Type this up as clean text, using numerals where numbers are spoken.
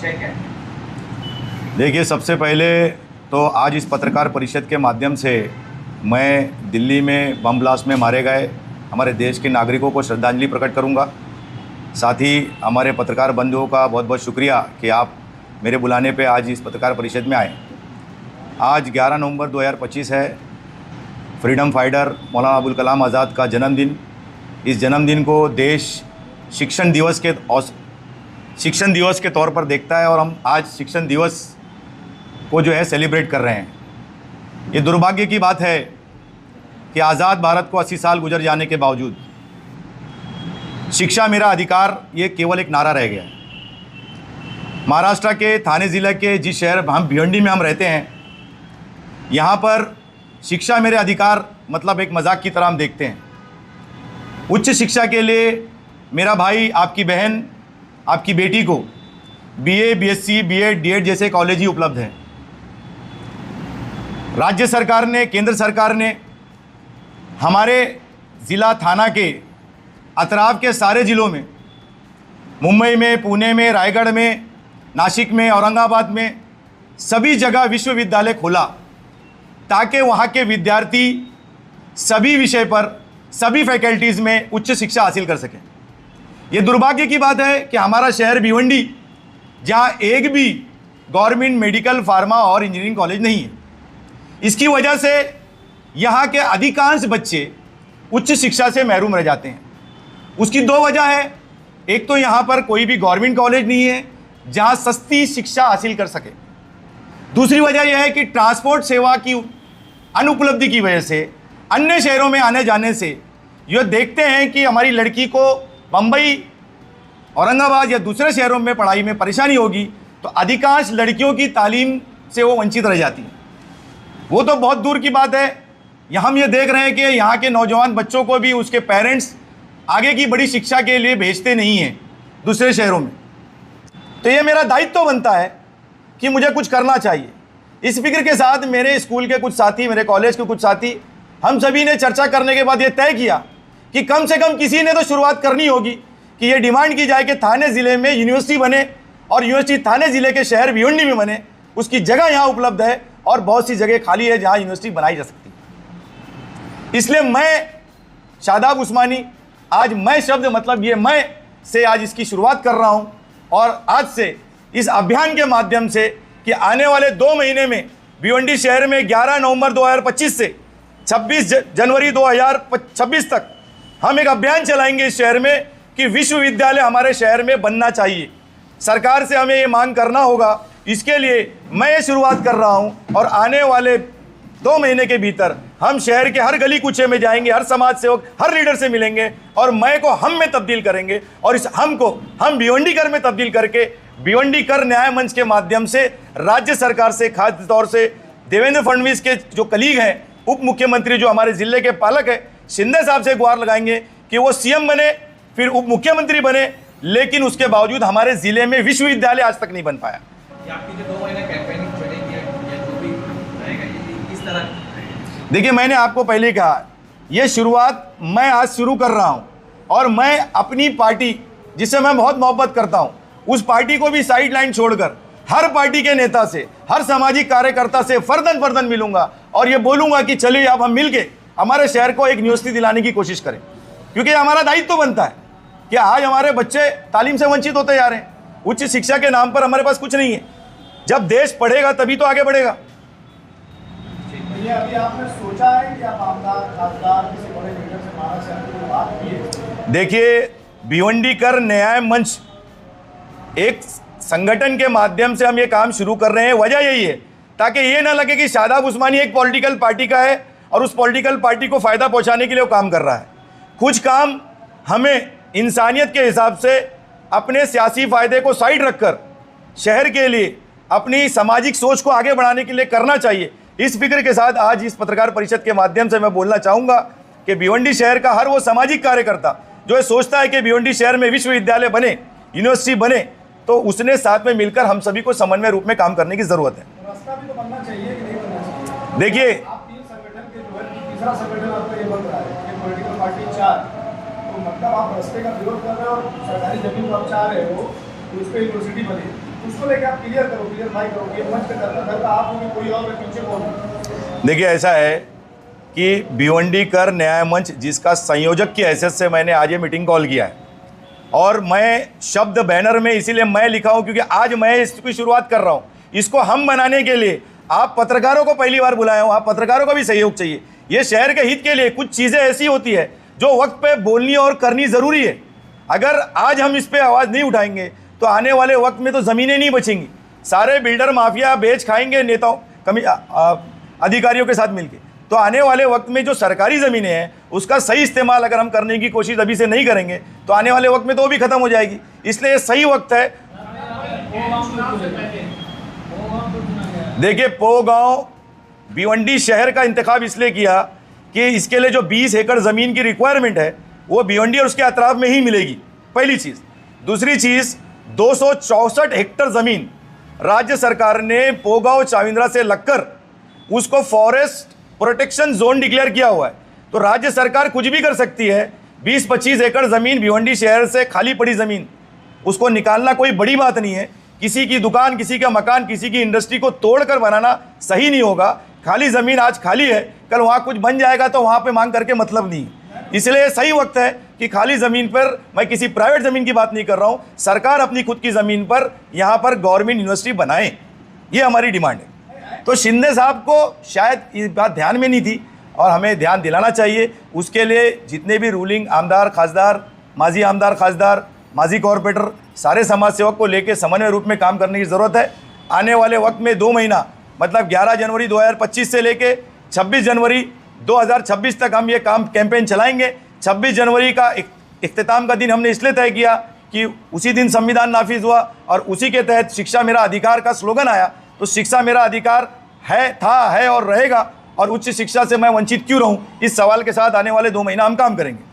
विषय क्या है? देखिए, सबसे पहले तो आज इस पत्रकार परिषद के माध्यम से मैं दिल्ली में बम ब्लास्ट में मारे गए हमारे देश के नागरिकों को श्रद्धांजलि प्रकट करूंगा। साथ ही हमारे पत्रकार बंधुओं का बहुत बहुत शुक्रिया कि आप मेरे बुलाने पे आज इस पत्रकार परिषद में आए। आज 11 नवंबर 2025 है, फ्रीडम फाइटर मौलाना अबुल कलाम आज़ाद का जन्मदिन। इस जन्मदिन को देश शिक्षण दिवस के तौर पर देखता है और हम आज शिक्षण दिवस को जो है सेलिब्रेट कर रहे हैं। ये दुर्भाग्य की बात है कि आज़ाद भारत को 80 साल गुजर जाने के बावजूद शिक्षा मेरा अधिकार ये केवल एक नारा रह गया है। महाराष्ट्र के थाने ज़िले के जिस शहर हम भिवंडी में हम रहते हैं, यहाँ पर शिक्षा मेरे अधिकार मतलब एक मजाक की तरह हम देखते हैं। उच्च शिक्षा के लिए मेरा भाई, आपकी बहन, आपकी बेटी को BA, BSc, B.Ed, D.Ed जैसे कॉलेज ही उपलब्ध हैं। राज्य सरकार ने, केंद्र सरकार ने हमारे ज़िला थाना के अतराफ के सारे ज़िलों में, मुंबई में, पुणे में, रायगढ़ में, नासिक में, औरंगाबाद में, सभी जगह विश्वविद्यालय खोला ताकि वहाँ के विद्यार्थी सभी विषय पर, सभी फैकल्टीज़ में उच्च शिक्षा हासिल कर सकें। ये दुर्भाग्य की बात है कि हमारा शहर भिवंडी, जहाँ एक भी गवर्नमेंट मेडिकल, फार्मा और इंजीनियरिंग कॉलेज नहीं है, इसकी वजह से यहाँ के अधिकांश बच्चे उच्च शिक्षा से महरूम रह जाते हैं। उसकी दो वजह है। एक तो यहाँ पर कोई भी गवर्नमेंट कॉलेज नहीं है जहाँ सस्ती शिक्षा हासिल कर सके। दूसरी वजह यह है कि ट्रांसपोर्ट सेवा की अनुपलब्धि की वजह से अन्य शहरों में आने जाने से ये देखते हैं कि हमारी लड़की को बम्बई, औरंगाबाद या दूसरे शहरों में पढ़ाई में परेशानी होगी, तो अधिकांश लड़कियों की तालीम से वो वंचित रह जाती हैं। वो तो बहुत दूर की बात है, हम ये देख रहे हैं कि यहाँ के नौजवान बच्चों को भी उसके पेरेंट्स आगे की बड़ी शिक्षा के लिए भेजते नहीं हैं दूसरे शहरों में। तो ये मेरा दायित्व बनता है कि मुझे कुछ करना चाहिए। इस फिक्र के साथ मेरे स्कूल के कुछ साथी, मेरे कॉलेज के कुछ साथी, हम सभी ने चर्चा करने के बाद ये तय किया कि कम से कम किसी ने तो शुरुआत करनी होगी कि ये डिमांड की जाए कि थाने ज़िले में यूनिवर्सिटी बने और यूनिवर्सिटी थाने ज़िले के शहर भिवंडी में बने। उसकी जगह यहाँ उपलब्ध है और बहुत सी जगह खाली है जहाँ यूनिवर्सिटी बनाई जा सकती है। इसलिए मैं, शादाब उस्मानी, आज मैं शब्द मतलब ये मैं से आज इसकी शुरुआत कर रहा हूँ और आज से इस अभियान के माध्यम से कि आने वाले 2 महीने में भिवंडी शहर में 11 नवंबर 2025 से 26 जनवरी 2026 तक हम एक अभियान चलाएंगे इस शहर में कि विश्वविद्यालय हमारे शहर में बनना चाहिए। सरकार से हमें ये मांग करना होगा। इसके लिए मैं ये शुरुआत कर रहा हूँ और आने वाले 2 महीने के भीतर हम शहर के हर गली कूचे में जाएंगे, हर समाज सेवक, हर लीडर से मिलेंगे और मैं को हम में तब्दील करेंगे और इस हम को हम भिवंडीकर में तब्दील करके भिवंडीकर न्याय मंच के माध्यम से राज्य सरकार से, खास तौर से देवेंद्र फडणवीस के जो कलीग हैं, उप मुख्यमंत्री जो हमारे ज़िले के पालक है, शिंदे साहब से गुहार लगाएंगे कि वो CM बने, फिर उप मुख्यमंत्री बने, लेकिन उसके बावजूद हमारे ज़िले में विश्वविद्यालय आज तक नहीं बन पाया। देखिए, मैंने आपको पहले कहा, ये शुरुआत मैं आज शुरू कर रहा हूँ और मैं अपनी पार्टी जिससे मैं बहुत मोहब्बत करता हूँ, उस पार्टी को भी साइड लाइन छोड़कर हर पार्टी के नेता से, हर सामाजिक कार्यकर्ता से फर्दन फर्दन मिलूंगा और ये बोलूँगा कि चलिए अब हम मिलके हमारे शहर को एक यूनिवर्सिटी दिलाने की कोशिश करें, क्योंकि हमारा दायित्व बनता है कि आज हमारे बच्चे तालीम से वंचित होते जा रहे हैं। उच्च शिक्षा के नाम पर हमारे पास कुछ नहीं है। जब देश पढ़ेगा तभी तो आगे बढ़ेगा। अभी आपने सोचा है कि आप आमदार किसी बड़े लीडर से महाराष्ट्र से बात की है? देखिए, भिवंडीकर न्याय मंच एक संगठन के माध्यम से हम ये काम शुरू कर रहे हैं। वजह यही है ताकि ये ना लगे कि शादाब उस्मानी एक पॉलिटिकल पार्टी का है और उस पॉलिटिकल पार्टी को फ़ायदा पहुंचाने के लिए वो काम कर रहा है। कुछ काम हमें इंसानियत के हिसाब से अपने सियासी फ़ायदे को साइड रखकर शहर के लिए अपनी सामाजिक सोच को आगे बढ़ाने के लिए करना चाहिए। इस फिक्र के साथ आज इस पत्रकार परिषद के माध्यम से मैं बोलना चाहूँगा कि भिवंडी शहर का हर वो सामाजिक कार्यकर्ता जो सोचता है कि भिवंडी शहर में विश्वविद्यालय बने, यूनिवर्सिटी बने, तो उसने साथ में मिलकर हम सभी को समन्वय रूप में काम करने की ज़रूरत है। रास्ता भी तो बनना चाहिए कि नहीं बनना चाहिए? देखिए, आप 3 संगठन के जो है, तीसरा संगठन आपका ये बन रहा है कि पॉलिटिकल पार्टी 4, तो मतलब आप रास्ते का विरोध कर रहे हो और सरकारी जमीन को आप चाह रहे हो तो उस पर यूनिवर्सिटी बने, उस इसको लेके आप क्लियर करो, क्लियर माइक करो, ये मंच पे करता आप होगी कोई और पीछे कौन? देखिए ऐसा है कि भिवंडी कर न्याय मंच जिसका संयोजक की हैसियत से मैंने आज ये मीटिंग कॉल किया है, और मैं शब्द बैनर में इसीलिए मैं लिखा हूँ क्योंकि आज मैं इसकी शुरुआत कर रहा हूँ। इसको हम बनाने के लिए आप पत्रकारों को पहली बार बुलाए हो, आप पत्रकारों का भी सहयोग चाहिए। ये शहर के हित के लिए कुछ चीज़ें ऐसी होती है जो वक्त पे बोलनी और करनी ज़रूरी है। अगर आज हम इस पर आवाज़ नहीं उठाएंगे तो आने वाले वक्त में तो ज़मीनें नहीं बचेंगी। सारे बिल्डर माफिया बेच खाएंगे नेताओं अधिकारियों के साथ मिलकर। तो आने वाले वक्त में जो सरकारी ज़मीनें हैं उसका सही इस्तेमाल अगर हम करने की कोशिश अभी से नहीं करेंगे तो आने वाले वक्त में तो वो भी ख़त्म हो जाएगी। इसलिए ये सही वक्त है। देखिए पो गांव भिवंडी शहर का इंतखाब इसलिए किया कि इसके लिए जो 20 एकड़ ज़मीन की रिक्वायरमेंट है वो भिवंडी और उसके अतराफ में ही मिलेगी, पहली चीज़। दूसरी चीज़ 264 हेक्टर ज़मीन राज्य सरकार ने पोगांव चाविंद्रा से लगकर उसको फॉरेस्ट प्रोटेक्शन जोन डिक्लेयर किया हुआ है। तो राज्य सरकार कुछ भी कर सकती है। 20-25 एकड़ ज़मीन भिवंडी शहर से खाली पड़ी ज़मीन, उसको निकालना कोई बड़ी बात नहीं है। किसी की दुकान, किसी का मकान, किसी की इंडस्ट्री को तोड़कर बनाना सही नहीं होगा। खाली ज़मीन आज खाली है, कल वहाँ कुछ बन जाएगा तो वहाँ पे मांग करके मतलब नहीं। इसलिए सही वक्त है कि खाली ज़मीन पर, मैं किसी प्राइवेट ज़मीन की बात नहीं कर रहा हूँ, सरकार अपनी खुद की ज़मीन पर यहाँ पर गवर्नमेंट यूनिवर्सिटी बनाए, ये हमारी डिमांड है। तो शिंदे साहब को शायद ये बात ध्यान में नहीं थी और हमें ध्यान दिलाना चाहिए। उसके लिए जितने भी रूलिंग आमदार खासदार, माजी आमदार खासदार, माजी कॉरपोरेटर, सारे समाज सेवक को लेकर समन्वय रूप में काम करने की ज़रूरत है। आने वाले वक्त में 2 महीना मतलब 11 जनवरी 2025 से लेके 26 जनवरी 2026 तक हम ये काम कैंपेन चलाएंगे। 26 जनवरी का इख्तिताम का दिन हमने इसलिए तय किया कि उसी दिन संविधान नाफिज हुआ और उसी के तहत शिक्षा मेरा अधिकार का स्लोगन आया। तो शिक्षा मेरा अधिकार है, था, है और रहेगा, और उच्च शिक्षा से मैं वंचित क्यों रहूं, इस सवाल के साथ आने वाले 2 महीना हम काम करेंगे।